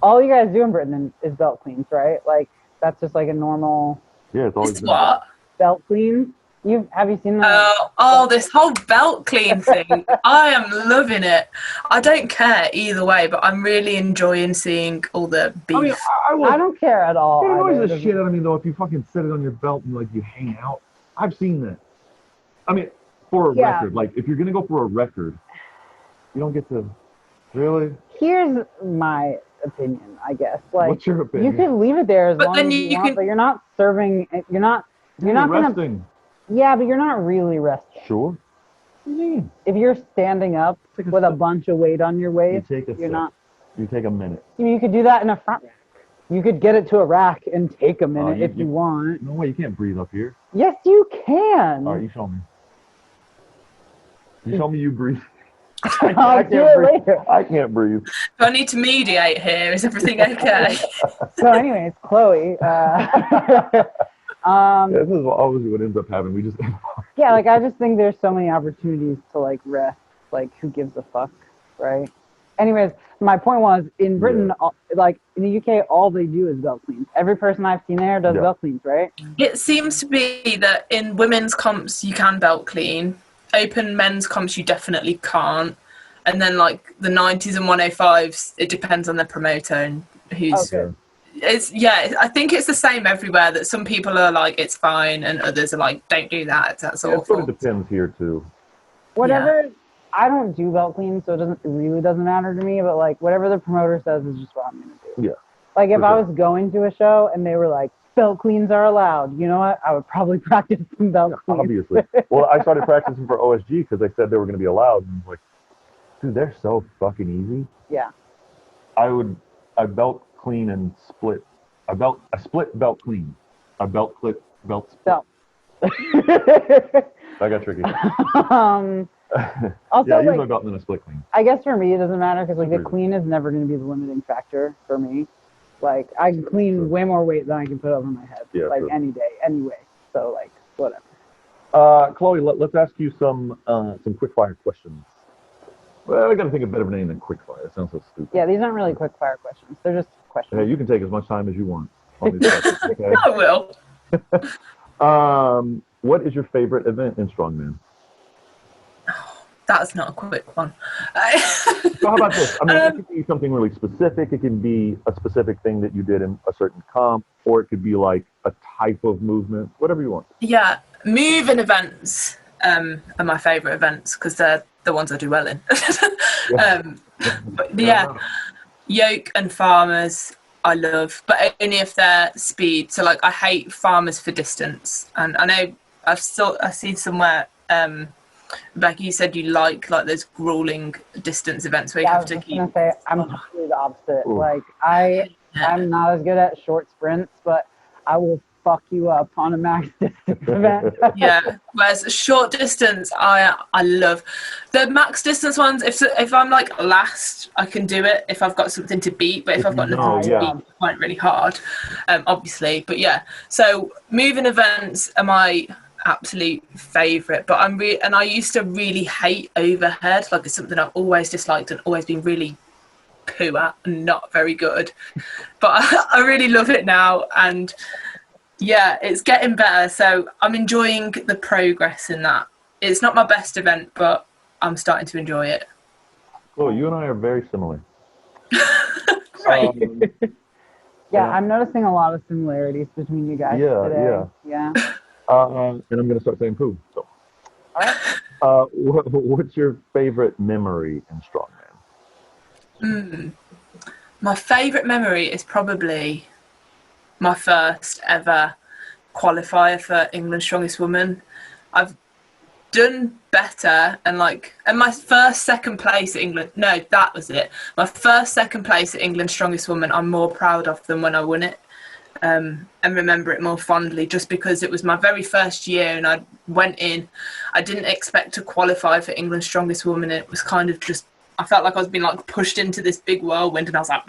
All you guys do in Britain is belt cleans, right? Like, that's just like a normal Yeah, it's always it's what? belt clean. Have you seen that? This whole belt clean thing. I am loving it. I don't care either way, but I'm really enjoying seeing all the beef. I mean, I don't care at all. It annoys either. the shit out of me, though, if you fucking set it on your belt and, like, you hang out. I've seen that. I mean, for a record. Like, if you're going to go for a record, you don't get to... Really? Here's my opinion, I guess. Like, what's your opinion? you can leave it there as But long then as you you want, can- but you're not serving. You're not gonna. resting. Yeah, but you're not really resting. Sure. What do you mean? If you're standing up with a bunch of weight on your waist, You take a you're not. You take a minute. You could do that in a front rack. You could get it to a rack and take a minute if you want. No way, you can't breathe up here. Yes, you can. All right, you show me. You show me you breathe. I'll do it later. I can't breathe. Do I need to mediate here? Is everything okay? So, anyways, Chloe. This is obviously what ends up happening. We just Yeah, like, I just think there's so many opportunities to, like, rest. Like, who gives a fuck, right? Anyways, my point was, in Britain, like, in the UK, all they do is belt cleans. Every person I've seen there does belt cleans, right? It seems to be that in women's comps you can belt clean. Open men's comps you definitely can't. And then, like, the 90s and 105s, it depends on the promoter and who's... Okay. I think it's the same everywhere, that some people are like, it's fine, and others are like, don't do that, that's It awful. sort of depends here, too. Whatever, I don't do belt cleans, so it really doesn't matter to me, but, like, whatever the promoter says is just what I'm going to do. Yeah. Like, if For I sure. was going to a show and they were like, belt cleans are allowed. You know what? I would probably practice some belt cleans. Obviously. Well, I started practicing for OSG because they said they were going to be allowed. And I was like, dude, they're so fucking easy. Yeah. I belt clean and split. I split belt clean. I belt split. Belt. I got tricky. Also, yeah, I use my like, belt and then I split clean. I guess for me it doesn't matter because like the Super. clean is never going to be the limiting factor for me. Like I can clean Sure. way more weight than I can put over my head. Yeah, like sure. any day, anyway. So like whatever. Chloe, let's ask you some quick fire questions. Well, I got to think of a better name than quick fire. It sounds so stupid. Yeah, these aren't really quick fire questions. They're just questions. Hey, you can take as much time as you want on these questions, okay? I will. What is your favorite event in Strongman? That's not a quick one. So how about this? I mean, it could be something really specific. It can be a specific thing that you did in a certain comp, or it could be like a type of movement, whatever you want. Yeah, moving events are my favourite events because they're the ones I do well in. But yeah, yoke and farmers I love, but only if they're speed. So like I hate farmers for distance, and I know I've seen somewhere. Becky, you said you like those grueling distance events where you have to keep. I was gonna say I'm totally the opposite. Ooh. Like I'm not as good at short sprints, but I will fuck you up on a max distance event. Yeah, whereas short distance I love. The max distance ones, if I'm like last I can do it if I've got something to beat, but if I've got nothing to beat I find it really hard, obviously. But yeah, so moving events are my absolute favourite, but I used to really hate overhead. Like it's something I've always disliked and always been really poo at and not very good, but I really love it now, and yeah, it's getting better, so I'm enjoying the progress in that. It's not my best event, but I'm starting to enjoy it. Cool, you and I are very similar. Right. Yeah, I'm noticing a lot of similarities between you guys today. Yeah. And I'm going to start saying poo. So. All right. What's your favorite memory in Strongman? My favourite memory is probably my first ever qualifier for England's Strongest Woman. I've done better and my second place at England. No, that was it. My second place at England's Strongest Woman I'm more proud of than when I won it. And remember it more fondly just because it was my very first year and I went in. I didn't expect to qualify for England's Strongest Woman. It was kind of just, I felt like I was being pushed into this big whirlwind and I was like,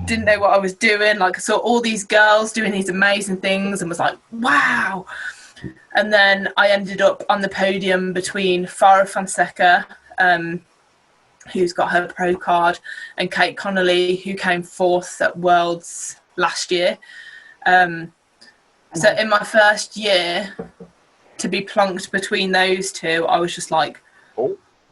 didn't know what I was doing. I saw all these girls doing these amazing things and was like, wow. And then I ended up on the podium between Farah Fonseca, who's got her pro card, and Kate Connolly, who came fourth at Worlds last year. So in my first year, to be plunked between those two, I was just like,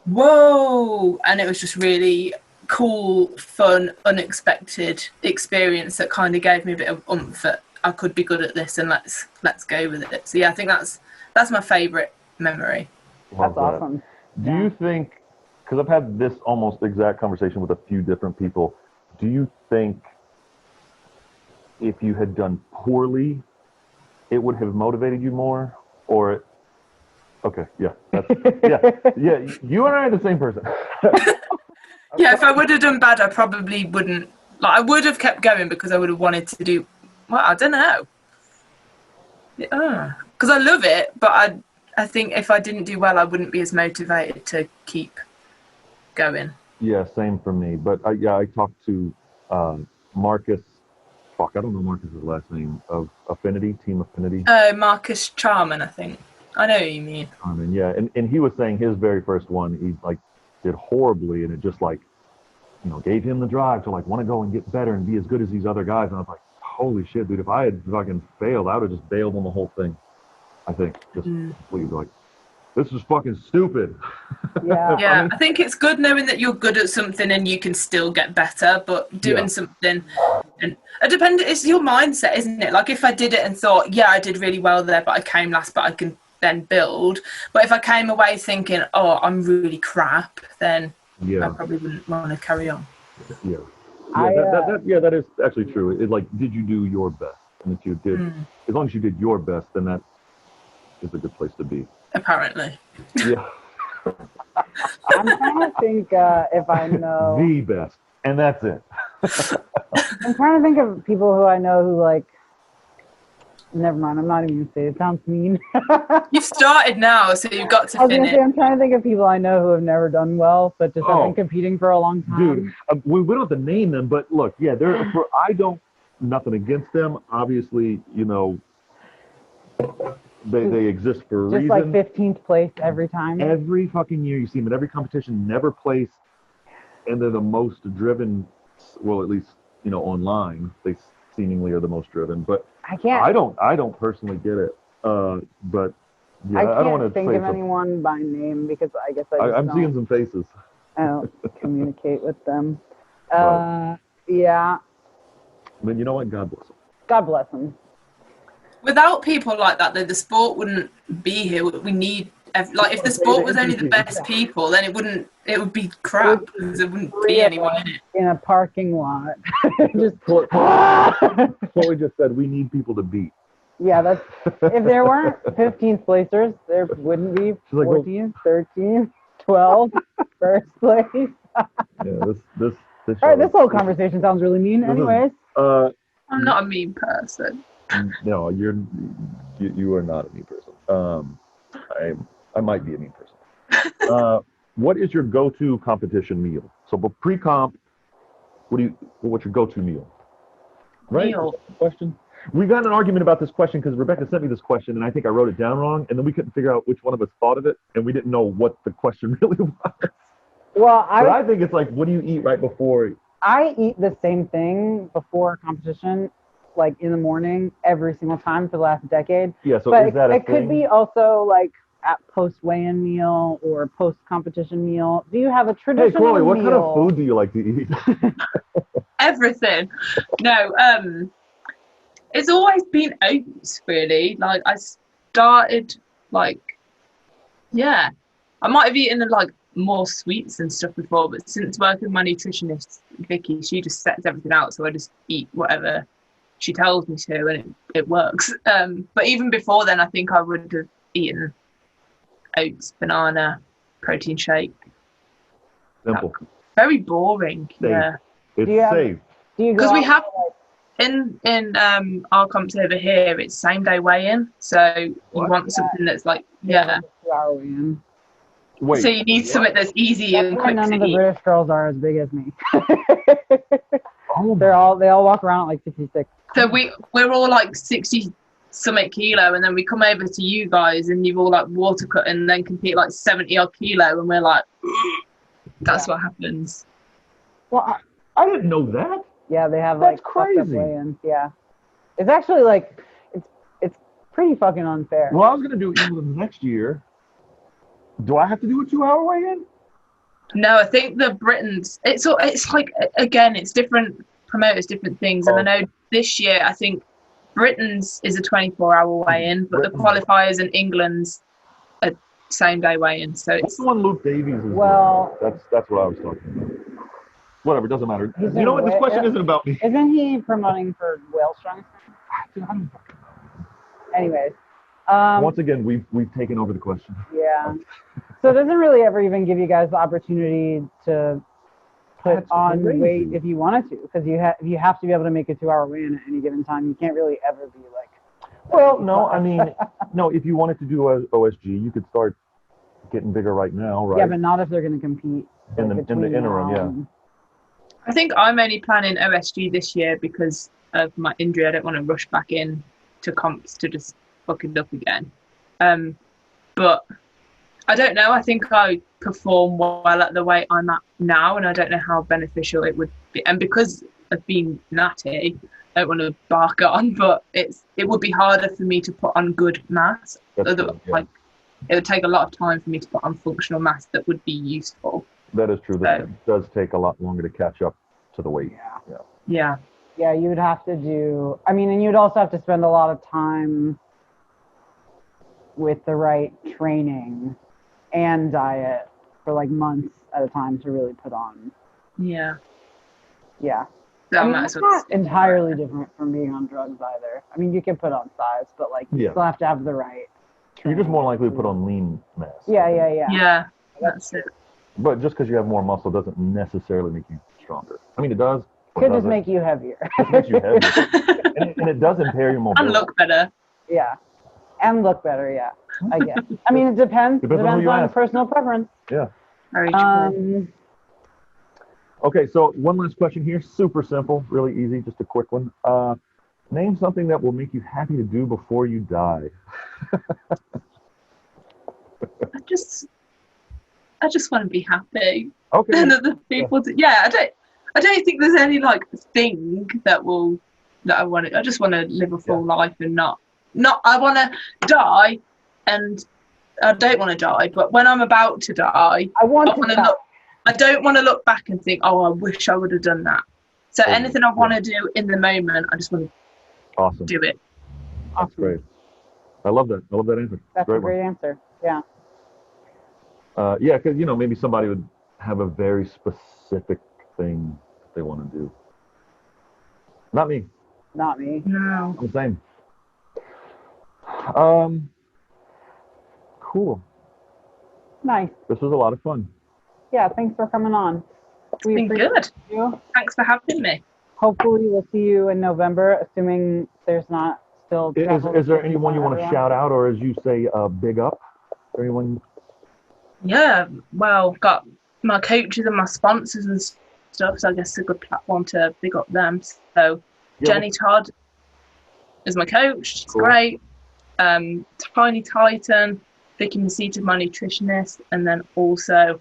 whoa. And it was just really cool, fun, unexpected experience that kind of gave me a bit of oomph that I could be good at this and let's go with it. So yeah, I think that's my favourite memory. That's awesome. Do you think, because I've had this almost exact conversation with a few different people, do you think if you had done poorly, it would have motivated you more? Or, okay, yeah, you and I are the same person. Yeah, if I would have done bad, I probably wouldn't. I would have kept going because I would have wanted to do. Well, I don't know. Because I love it, but I think if I didn't do well, I wouldn't be as motivated to keep going. Yeah, same for me. But I talked to Marcus. Fuck, I don't know Marcus's last name. Of Team Affinity. Marcus Charman, I think. I know who you mean. Charman, yeah, and he was saying his very first one, he did horribly, and it just gave him the drive to want to go and get better and be as good as these other guys. And I was like, holy shit, dude! If I had fucking failed, I would have just bailed on the whole thing. I think just completely this is fucking stupid. Yeah. Yeah, I think it's good knowing that you're good at something and you can still get better, but doing something, and it's your mindset, isn't it? If I did it and thought, yeah, I did really well there, but I came last, but I can then build. But if I came away thinking, oh, I'm really crap, then I probably wouldn't want to carry on. Yeah. That is actually true. Did you do your best? and that you did, as long as you did your best, then that is a good place to be. Apparently. Yeah. I'm trying to think if I know. The best, and that's it. I'm trying to think of people who I know who like. Never mind. I'm not even gonna say it. It sounds mean. You've started now, so you've got to I was gonna finish. say I'm trying to think of people I know who have never done well, but just have been competing for a long time. Dude, we don't have to name them, but look, yeah, I don't, nothing against them. Obviously, you know, they exist for a reason. Just like 15th place every time. Every fucking year you see them at every competition, never place, and they're the most driven. Well, at least you know online, they seemingly are the most driven. But I don't personally get it. But yeah, I don't want to think of anyone by name because I guess I'm seeing some faces. I don't communicate with them. Yeah. But you know what? God bless them. God bless them. Without people like that, though, the sport wouldn't be here. We need, like, if the sport was only the best people, then it would be crap because there wouldn't be anyone in it. In a parking lot. Just Chloe just said we need people to beat. Yeah, that's if there weren't 15th placers, there wouldn't be 14th, 13th, 12th, first place. Yeah, this. All right, this whole conversation sounds really mean. Anyways, I'm not a mean person. No, you are not a mean person. I might be a mean person. What is your go-to competition meal? So, but pre-comp, what's your go-to meal? Right? Meal. Question. We got in an argument about this question because Rebecca sent me this question, and I think I wrote it down wrong, and then we couldn't figure out which one of us thought of it, and we didn't know what the question really was. Well, I think it's like, what do you eat right before? I eat the same thing before competition, like in the morning, every single time for the last decade. Yeah, so but is that a it thing? Could be also like at post-weigh-in meal or post-competition meal. Do you have a traditional Hey, Chloe, what meal? kind of food do you like to eat? Everything. No, it's always been oats, really. Like, I started, like, yeah. I might have eaten, like, more sweets and stuff before, but since working with my nutritionist, Vicky, she just sets everything out, so I just eat whatever she tells me to, and it works. But even before then, I think I would have eaten oats, banana, protein shake. Simple. Very boring. Safe. Yeah. It's safe. Because we have in our comps over here, it's same day weigh-in, so you want something that's like 2-hour weigh-in. Wait, so you need something that's easy and quick none to of the eat. British girls are as big as me. Oh, they all walk around at like 66. So we're all like 60 something kilo, and then we come over to you guys, and you've all like water cut and then compete like 70 odd kilo, and we're like, that's what happens. Well, I didn't know that. Yeah, they have That's like fucked up crazy. weigh-ins. Yeah, it's actually like it's pretty fucking unfair. Well, I was gonna do England next year. Do I have to do a 2-hour weigh-in? No, I think the Britons. It's like, again, it's different promoters, different things, and I know this year I think Britain's is a 24-hour weigh-in, but the qualifiers in England's a same-day weigh-in. So What's the one Luke Davies is Well, doing? That's what I was talking about. Whatever, doesn't matter. He's You know what? This question isn't about me. Isn't he promoting for Whale Strong? Anyways. Once again, we've taken over the question. Yeah. So it doesn't really ever even give you guys the opportunity to put That's on crazy. weight if you wanted to, because you have to be able to make a 2-hour weigh-in at any given time. You can't really ever be like. Well, no, I mean, no. If you wanted to do a OSG, you could start getting bigger right now, right? Yeah, but not if they're going to compete in the interim, yeah. I think I'm only planning OSG this year because of my injury. I don't want to rush back in to comps to just fuck it up again. But I don't know. I think I perform well at the weight I'm at now, and I don't know how beneficial it would be. And because of being natty, I don't want to bark on, but it would be harder for me to put on good mass. Like, it would take a lot of time for me to put on functional mass that would be useful. That is true. That does take a lot longer to catch up to the weight. Yeah. Yeah, you would have to do. I mean, and you'd also have to spend a lot of time with the right training and diet for like months at a time to really put on. Yeah. Yeah. So I I mean, might it's as well not entirely different from being on drugs either. I mean, you can put on size, but like you Yeah. still have to have the right. You're just more likely to training. put on lean mass. Yeah. Yeah, that's it. But just because you have more muscle doesn't necessarily make you stronger. I mean, it does. Could just doesn't. make you heavier. It makes you heavier. and it does impair your mobility. And look better. Yeah. And look better, yeah. I guess. I mean, it depends. Depends on who you on ask. personal preference. Yeah. Very true. Okay, so one last question here. Super simple, really easy, just a quick one. Name something that will make you happy to do before you die. I just want to be happy. Okay. And other people do. Yeah, I don't think there's any like thing that I want to. I just want to live a full life and not. I want to die, and I don't want to die. But when I'm about to die, I don't want to look back and think, oh, I wish I would have done that. So anything I want to do in the moment, I just want to do it. That's great. I love that. I love that answer. That's a great answer. Yeah. Yeah, because maybe somebody would have a very specific thing they want to do. Not me. Not me. No. I'm the same. Cool. Nice. This was a lot of fun. Yeah, thanks for coming on. It's been good. Thanks for having me. Hopefully we'll see you in November, assuming there's not still travel. Is there anyone you want to shout out, or as you say, big up? Is there anyone? Yeah, well, got my coaches and my sponsors and stuff, so I guess it's a good platform to big up them. So Jenny Todd is my coach. She's great. Tiny Titan, Vicky Masita, my nutritionist, and then also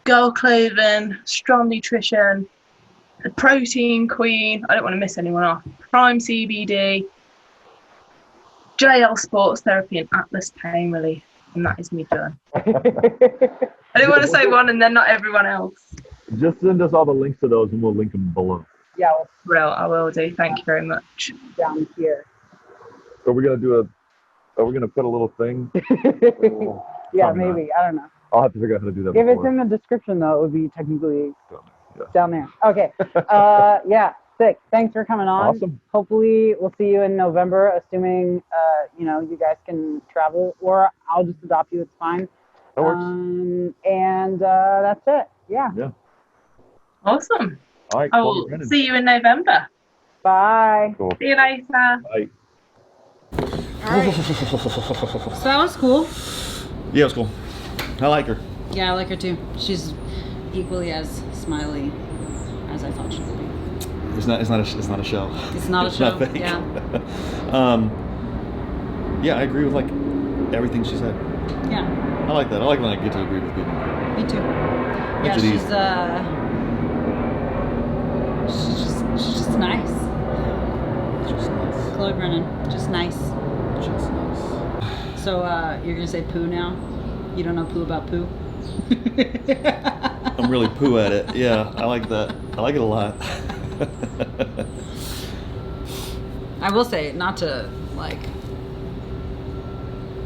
Girl Clothing, Strong Nutrition, the Protein Queen. I don't want to miss anyone off. Prime CBD, JL Sports Therapy, and Atlas Pain Relief. And that is me done. I didn't want to say one and then not everyone else. Just send us all the links to those and we'll link them below. Yeah. Well, I will do. Thank you very much. Down here. So we're going to put a little thing? Yeah, maybe. I don't know. I'll have to figure out how to do that. If it's in the description, though, it would be technically down there. Okay. Yeah, sick. Thanks for coming on. Awesome. Hopefully, we'll see you in November, assuming, you guys can travel, or I'll just adopt you. It's fine. That works. And that's it. Yeah. Yeah. Awesome. All right. I will see you in November. Bye. Cool. See you later. Bye. All right. So that was cool. Yeah, it was cool. I like her. Yeah, I like her too. She's equally as smiley as I thought she would be. It's not a show. It's not a show. Not fake. Yeah. Yeah, I agree with like everything she said. Yeah. I like that. I like when I get to agree with people. Me too. Yeah, Makes it easy. she's just nice. Just nice. Chloe Brennan, just nice. Just nice. So you're gonna say poo now? You don't know poo about poo? I'm really poo at it. Yeah, I like that. I like it a lot. I will say, not to like,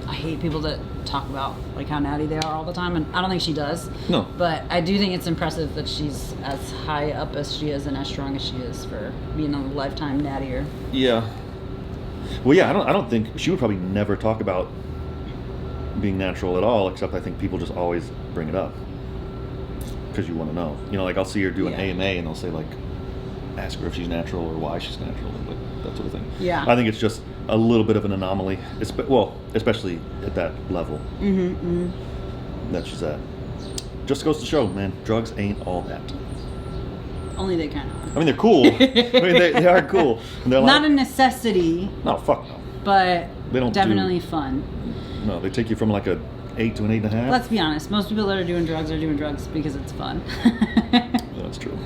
I hate people that talk about like how natty they are all the time, and I don't think she does. No. But I do think it's impressive that she's as high up as she is and as strong as she is for being a lifetime nattier. Yeah. Well, yeah, I don't think she would probably never talk about being natural at all, except I think people just always bring it up because you want to know. You know, like I'll see her do an AMA and they'll say like, ask her if she's natural or why she's natural, like that sort of thing. Yeah. I think it's just a little bit of an anomaly, especially at that level that she's at. Just goes to show, man, drugs ain't all that. Only they kind of are. I mean, they're cool. I mean, they are cool. And they're not a necessity. No, fuck no. But they don't definitely fun. No, they take you from like a 8 to an 8.5. Let's be honest. Most people that are doing drugs because it's fun. That's true.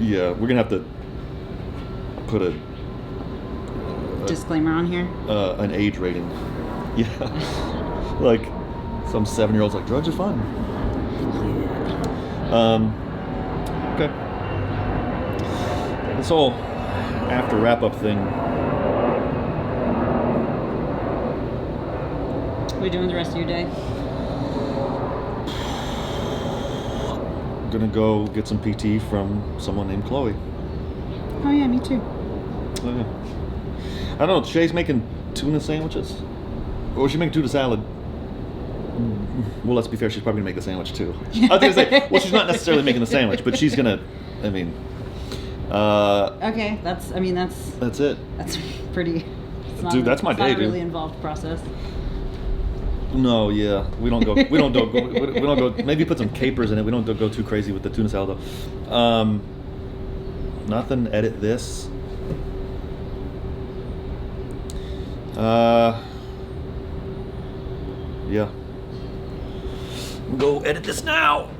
Yeah, we're gonna have to put a disclaimer on here. An age rating. Yeah, like some 7-year-olds like drugs are fun. Okay. This whole after wrap up thing. What are you doing the rest of your day? Gonna go get some PT from someone named Chloe. Oh yeah, me too. Okay. I don't know. Shay's making tuna sandwiches, or she's making tuna salad. Well, let's be fair. She's probably gonna make the sandwich too. I was gonna say, well, she's not necessarily making the sandwich, but she's gonna. I mean. Okay, that's it. That's pretty. Dude, that's my day, Not a dude. really involved process. No, yeah, we don't go. We don't go. Maybe put some capers in it. We don't go too crazy with the tuna salad though. Nothing. Edit this. Yeah. Go edit this now.